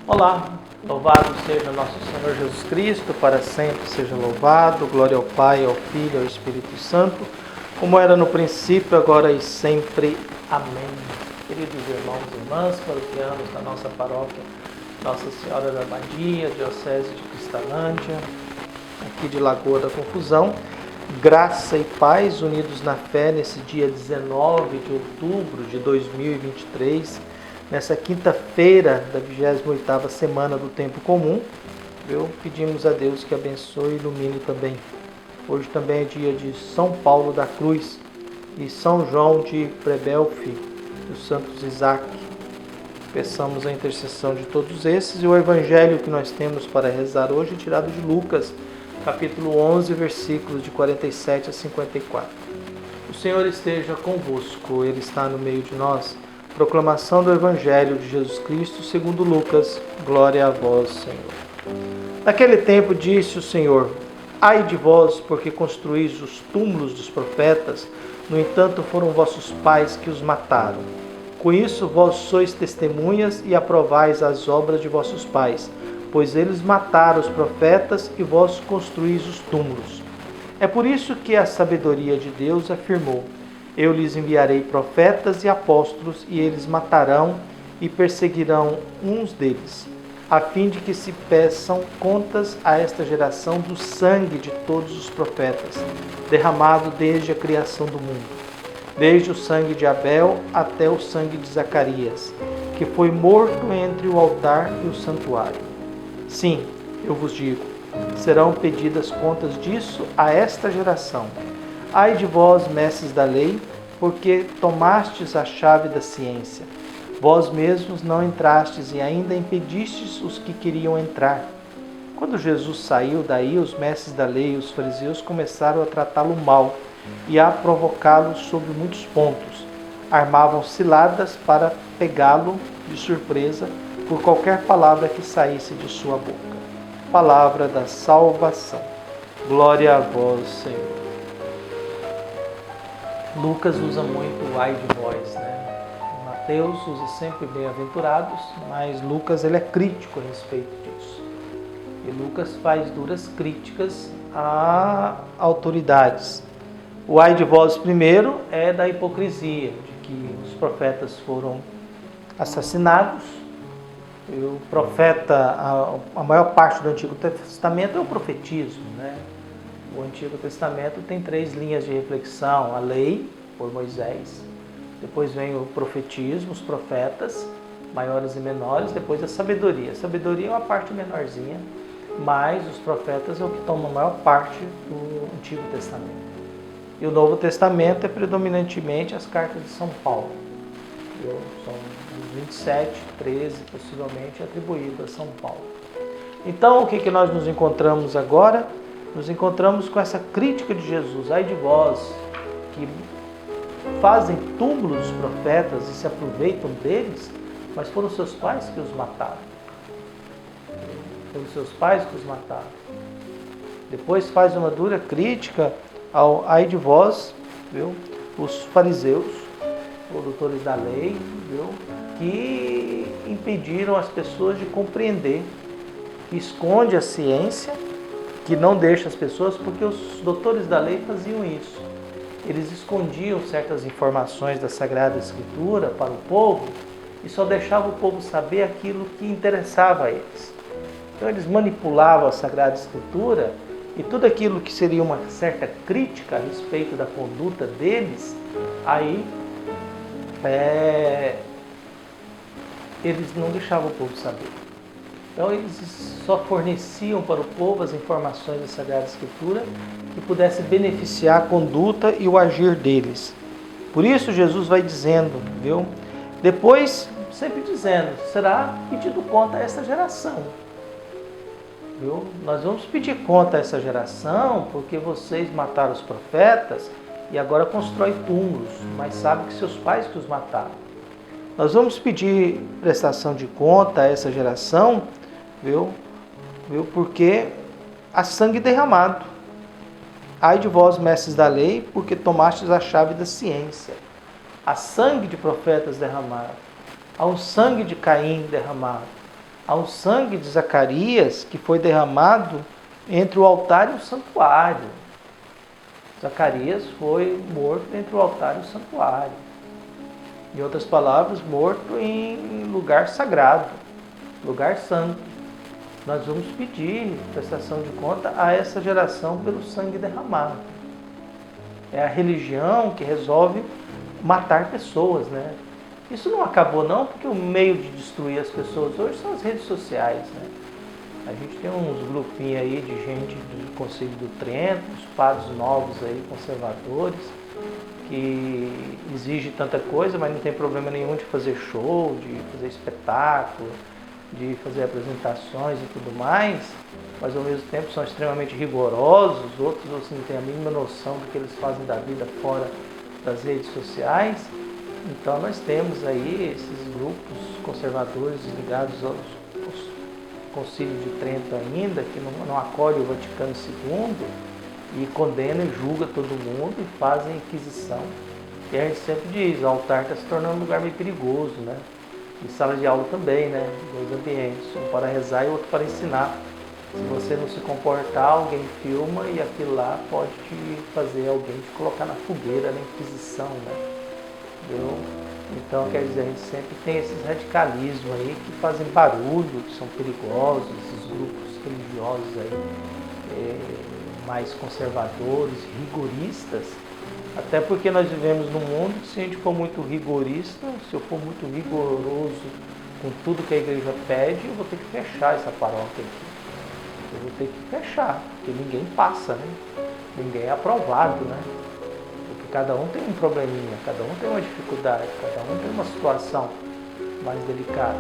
Olá, louvado seja nosso Senhor Jesus Cristo, para sempre seja louvado, glória ao Pai, ao Filho e ao Espírito Santo, como era no princípio, agora e sempre. Amém. Queridos irmãos e irmãs, paroquianos da nossa paróquia Nossa Senhora da Abadia, Diocese de Cristalândia, aqui de Lagoa da Confusão, graça e paz unidos na fé nesse dia 19 de outubro de 2023, nessa quinta-feira da 28ª semana do Tempo Comum. Pedimos a Deus que abençoe e ilumine também. Hoje também é dia de São Paulo da Cruz e São João de Prebelfe, dos Santos Isaac. Peçamos a intercessão de todos esses. E o evangelho que nós temos para rezar hoje é tirado de Lucas, capítulo 11, versículos de 47 a 54. O Senhor esteja convosco, Ele está no meio de nós. Proclamação do Evangelho de Jesus Cristo segundo Lucas. Glória a vós, Senhor. Naquele tempo disse o Senhor: ai de vós, porque construís os túmulos dos profetas, no entanto foram vossos pais que os mataram. Com isso vós sois testemunhas e aprovais as obras de vossos pais, pois eles mataram os profetas e vós construís os túmulos. É por isso que a sabedoria de Deus afirmou: eu lhes enviarei profetas e apóstolos, e eles matarão e perseguirão uns deles, a fim de que se peçam contas a esta geração do sangue de todos os profetas, derramado desde a criação do mundo, desde o sangue de Abel até o sangue de Zacarias, que foi morto entre o altar e o santuário. Sim, eu vos digo, serão pedidas contas disso a esta geração. Ai de vós, mestres da lei, porque tomastes a chave da ciência. Vós mesmos não entrastes e ainda impedistes os que queriam entrar. Quando Jesus saiu daí, os mestres da lei e os fariseus começaram a tratá-lo mal e a provocá-lo sobre muitos pontos. Armavam ciladas para pegá-lo de surpresa por qualquer palavra que saísse de sua boca. Palavra da salvação. Glória a vós, Senhor. Lucas usa muito o ai de vós, né? Mateus usa sempre bem-aventurados, mas Lucas ele é crítico a respeito disso. E Lucas faz duras críticas a autoridades. O ai de vós primeiro é da hipocrisia, de que os profetas foram assassinados. E o profeta, a maior parte do Antigo Testamento é o profetismo, né? O Antigo Testamento tem 3 linhas de reflexão: a lei, por Moisés, depois vem o profetismo, os profetas, maiores e menores, depois a sabedoria. A sabedoria é uma parte menorzinha, mas os profetas é o que tomam a maior parte do Antigo Testamento. E o Novo Testamento é predominantemente as cartas de São Paulo. São 27, 13 possivelmente atribuído a São Paulo. Então, o que nós nos encontramos agora? Nos encontramos com essa crítica de Jesus: ai de vós, que fazem túmulos dos profetas e se aproveitam deles, mas foram seus pais que os mataram. Foram seus pais que os mataram. Depois faz uma dura crítica ao ai de vós, os fariseus, os doutores da lei, que impediram as pessoas de compreender, que esconde a ciência, que não deixa as pessoas, porque os doutores da lei faziam isso. Eles escondiam certas informações da Sagrada Escritura para o povo e só deixavam o povo saber aquilo que interessava a eles. Então eles manipulavam a Sagrada Escritura e tudo aquilo que seria uma certa crítica a respeito da conduta deles, aí eles não deixavam o povo saber. Então eles só forneciam para o povo as informações da Sagrada Escritura que pudesse beneficiar a conduta e o agir deles. Por isso Jesus vai dizendo, depois sempre dizendo, será pedido conta a essa geração. Nós vamos pedir conta a essa geração porque vocês mataram os profetas e agora constroem túmulos, mas sabem que seus pais que os mataram. Nós vamos pedir prestação de conta a essa geração, porque há sangue derramado. Ai de vós, mestres da lei, porque tomastes a chave da ciência. Há sangue de profetas derramado. Há um sangue de Caim derramado. ao sangue de Zacarias que foi derramado entre o altar e o santuário. Zacarias foi morto entre o altar e o santuário. Em outras palavras, morto em lugar sagrado, lugar santo. Nós vamos pedir prestação de conta a essa geração pelo sangue derramado. É a religião que resolve matar pessoas, né? Isso não acabou não, porque o meio de destruir as pessoas hoje são as redes sociais, né? A gente tem uns grupinhos aí de gente do Conselho do Trento, os padres novos aí, conservadores, que exigem tanta coisa, mas não tem problema nenhum de fazer show, de fazer espetáculo, de fazer apresentações e tudo mais, mas ao mesmo tempo são extremamente rigorosos, outros assim, não têm a mínima noção do que eles fazem da vida fora das redes sociais. Então nós temos aí esses grupos conservadores ligados aos Concílio de Trento ainda, que não acolhe o Vaticano II e condena e julga todo mundo e fazem inquisição. E a gente sempre diz, o altar está se tornando um lugar meio perigoso, né? E sala de aula também, né? Dois ambientes, um para rezar e outro para ensinar. Se você não se comportar, alguém filma e aquilo lá pode te fazer alguém te colocar na fogueira, na inquisição, né? Entendeu? Então, quer dizer, a gente sempre tem esses radicalismos aí que fazem barulho, que são perigosos, esses grupos religiosos aí, mais conservadores, rigoristas, até porque nós vivemos num mundo que se a gente for muito rigorista, se eu for muito rigoroso com tudo que a igreja pede, eu vou ter que fechar essa paróquia aqui. Eu vou ter que fechar, porque ninguém passa, né? Ninguém é aprovado, né? Cada um tem um probleminha, cada um tem uma dificuldade, cada um tem uma situação mais delicada.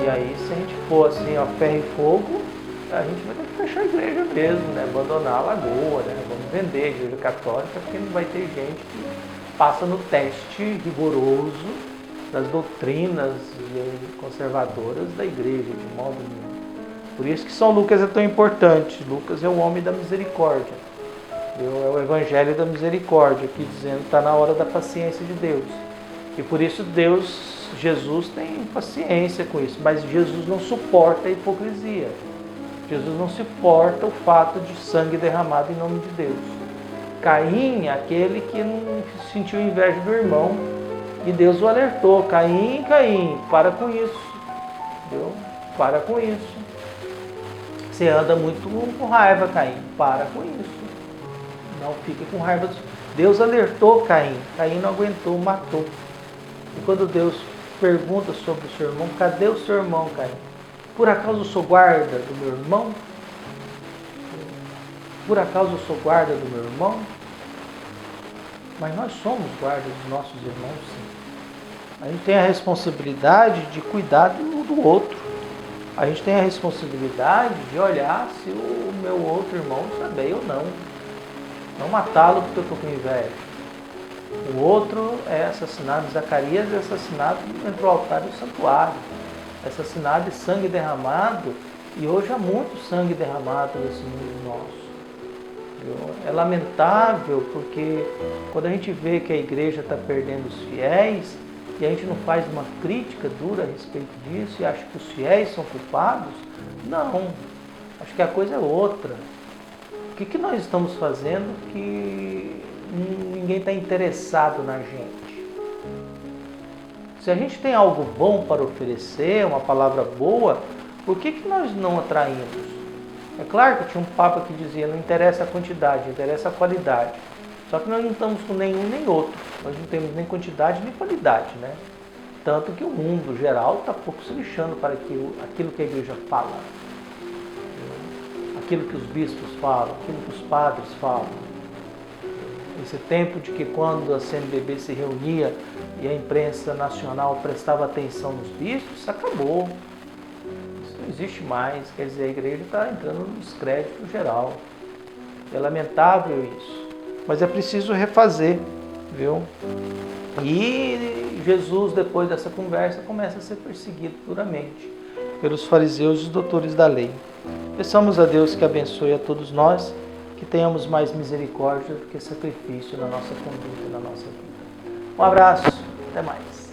E aí, se a gente for assim, ó, ferro e fogo, a gente vai ter que fechar a igreja mesmo, né? Abandonar a lagoa, né? Vamos vender a igreja católica, porque não vai ter gente que passa no teste rigoroso das doutrinas conservadoras da igreja, de modo nenhum. Por isso que São Lucas é tão importante. Lucas é o homem da misericórdia. É o Evangelho da Misericórdia, aqui dizendo que está na hora da paciência de Deus. E por isso Jesus tem paciência com isso, mas Jesus não suporta a hipocrisia. Jesus não suporta o fato de sangue derramado em nome de Deus. Caim, aquele que não sentiu inveja do irmão, e Deus o alertou, Caim, para com isso. Entendeu? Para com isso. Você anda muito com raiva, Caim, para com isso. Não fique com raiva. Deus alertou Caim. Caim não aguentou, matou. E quando Deus pergunta sobre o seu irmão, cadê o seu irmão, Caim? Por acaso eu sou guarda do meu irmão? Por acaso eu sou guarda do meu irmão? Mas nós somos guardas dos nossos irmãos, sim. A gente tem a responsabilidade de cuidar do outro. A gente tem a responsabilidade de olhar se o meu outro irmão está bem ou não. Não matá-lo porque eu estou com inveja. O outro é assassinado, Zacarias é assassinado entre o altar e o santuário. É assassinado de sangue derramado, e hoje há muito sangue derramado nesse mundo nosso. É lamentável porque quando a gente vê que a igreja está perdendo os fiéis, e a gente não faz uma crítica dura a respeito disso, e acha que os fiéis são culpados, não. Acho que a coisa é outra. O que nós estamos fazendo que ninguém está interessado na gente? Se a gente tem algo bom para oferecer, uma palavra boa, por que nós não atraímos? É claro que tinha um papa que dizia, não interessa a quantidade, interessa a qualidade. Só que nós não estamos com nenhum nem outro. Nós não temos nem quantidade nem qualidade, né? Tanto que o mundo geral está pouco se lixando para aquilo que a igreja fala. Aquilo que os bispos falam, aquilo que os padres falam. Esse tempo de que quando a CNBB se reunia e a imprensa nacional prestava atenção nos bispos, acabou. Isso não existe mais, quer dizer, a igreja está entrando no descrédito geral. É lamentável isso, mas é preciso refazer, viu? E Jesus, depois dessa conversa, começa a ser perseguido duramente pelos fariseus e os doutores da lei. Peçamos a Deus que abençoe a todos nós, que tenhamos mais misericórdia do que sacrifício na nossa conduta e na nossa vida. Um abraço, até mais.